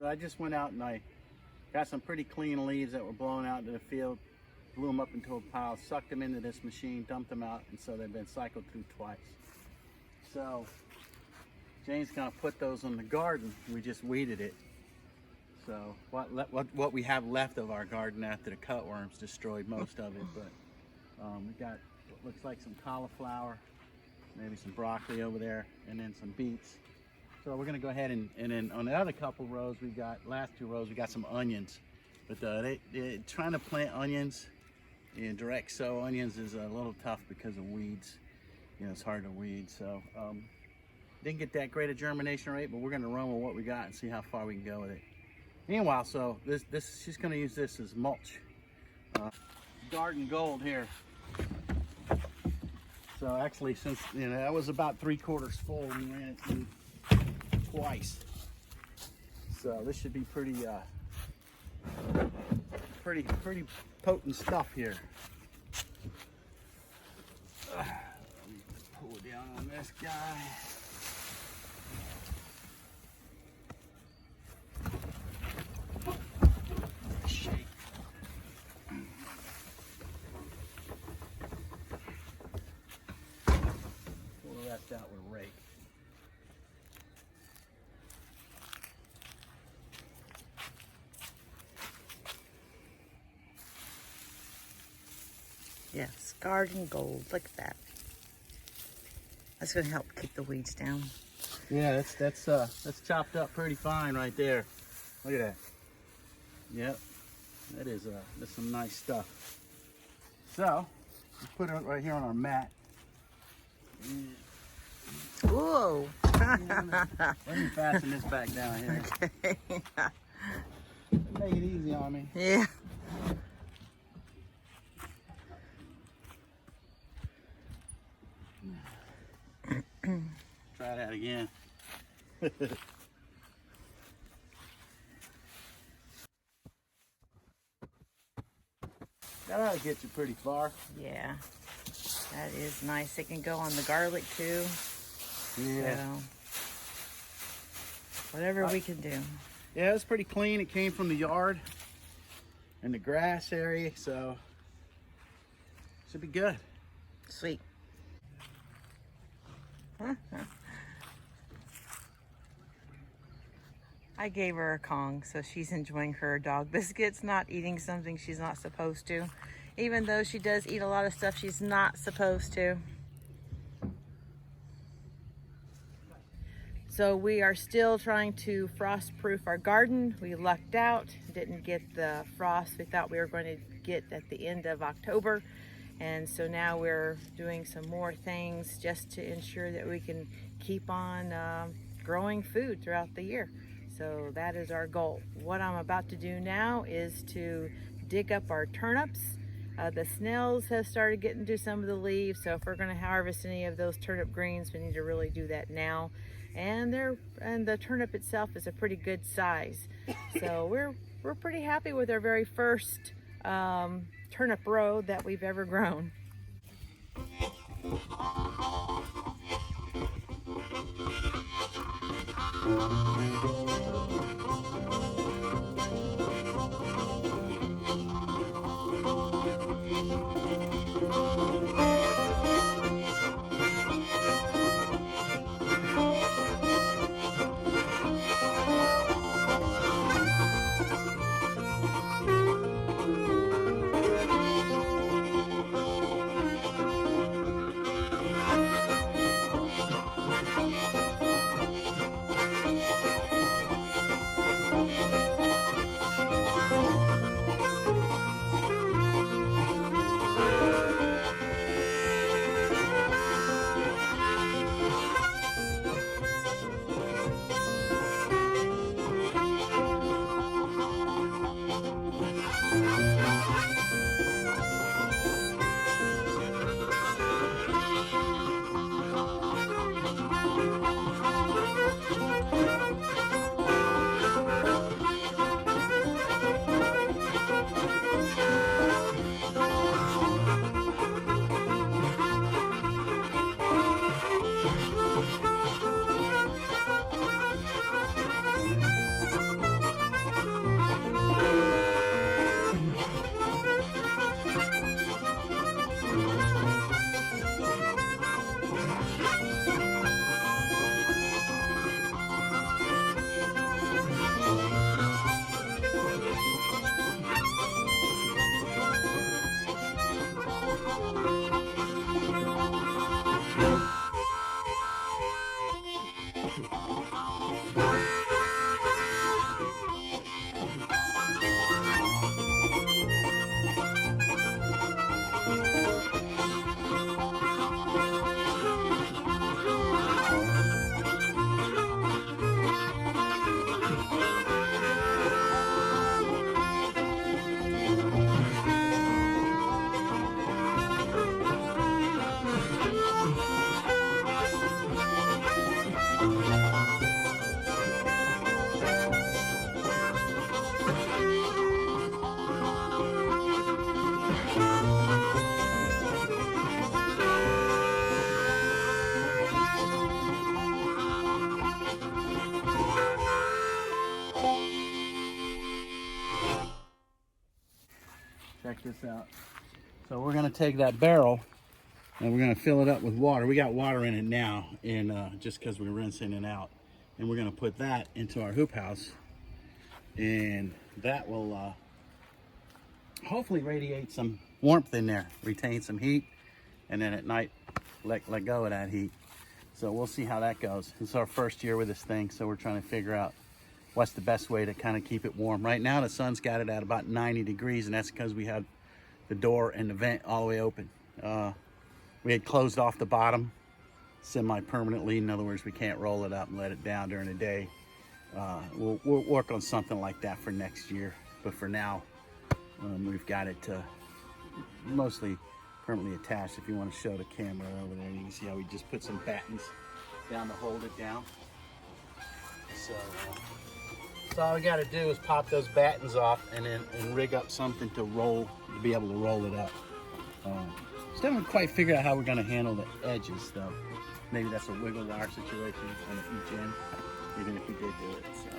So I just went out and I got some pretty clean leaves that were blown out into the field, blew them up into a pile, sucked them into this machine, dumped them out, and so they've been cycled through twice. So Jane's gonna put those in the garden. We just weeded it. So what we have left of our garden after the cutworms destroyed most of it, but we got what looks like some cauliflower, maybe some broccoli over there, and then some beets. So we're gonna go ahead and then on the other couple rows we got, last two rows, we got some onions. But they're trying to plant onions and direct sow onions is a little tough because of weeds. You know, it's hard to weed. So didn't get that great a germination rate, but we're gonna run with what we got and see how far we can go with it. Meanwhile, so this she's gonna use this as mulch. Garden gold here. So actually, since that was about 3/4 full, we ran it through twice. So this should be pretty potent stuff here. Let me pull it down on this guy. Shake. Pull the rest out with a rake. Yes, garden gold. Look at that. That's going to help keep the weeds down. Yeah, that's chopped up pretty fine right there. Look at that. Yep, that is that's some nice stuff. So let's put it right here on our mat. Whoa! Let me fasten this back down here. Okay. Make it easy on me. Yeah. Try that again. That ought to get you pretty far. Yeah. That is nice. It can go on the garlic too. Yeah. So, whatever we can do. Yeah, it was pretty clean. It came from the yard and the grass area, so should be good. Sweet. I gave her a Kong, so she's enjoying her dog biscuits, not eating something she's not supposed to, even though she does eat a lot of stuff she's not supposed to. So we are still trying to frost-proof our garden. We lucked out, didn't get the frost we thought we were going to get at the end of October. And so now we're doing some more things just to ensure that we can keep on growing food throughout the year. So that is our goal. What I'm about to do now is to dig up our turnips. The snails have started getting to some of the leaves, so if we're going to harvest any of those turnip greens, we need to really do that now. And the turnip itself is a pretty good size. So we're pretty happy with our very first turnip row that we've ever grown. check this out. So we're gonna take that barrel and we're gonna fill it up with water. We got water in it now, and just because we rinse in and out. And we're gonna put that into our hoop house, and that will hopefully radiate some warmth in there, retain some heat, and then at night let go of that heat. So we'll see how that goes. It's our first year with this thing, so we're trying to figure out what's the best way to kind of keep it warm. Right now the sun's got it at about 90 degrees, and that's because we had the door and the vent all the way open. We had closed off the bottom semi-permanently. In other words, we can't roll it up and let it down during the day. We'll work on something like that for next year, but for now we've got it mostly permanently attached. If you want to show the camera over there, you can see how we just put some battens down to hold it down. So all we got to do is pop those battens off and rig up something to be able to roll it up. Still haven't quite figured out how we're going to handle the edges though. Maybe that's a wiggle wire situation on each end, even if we did do it. So.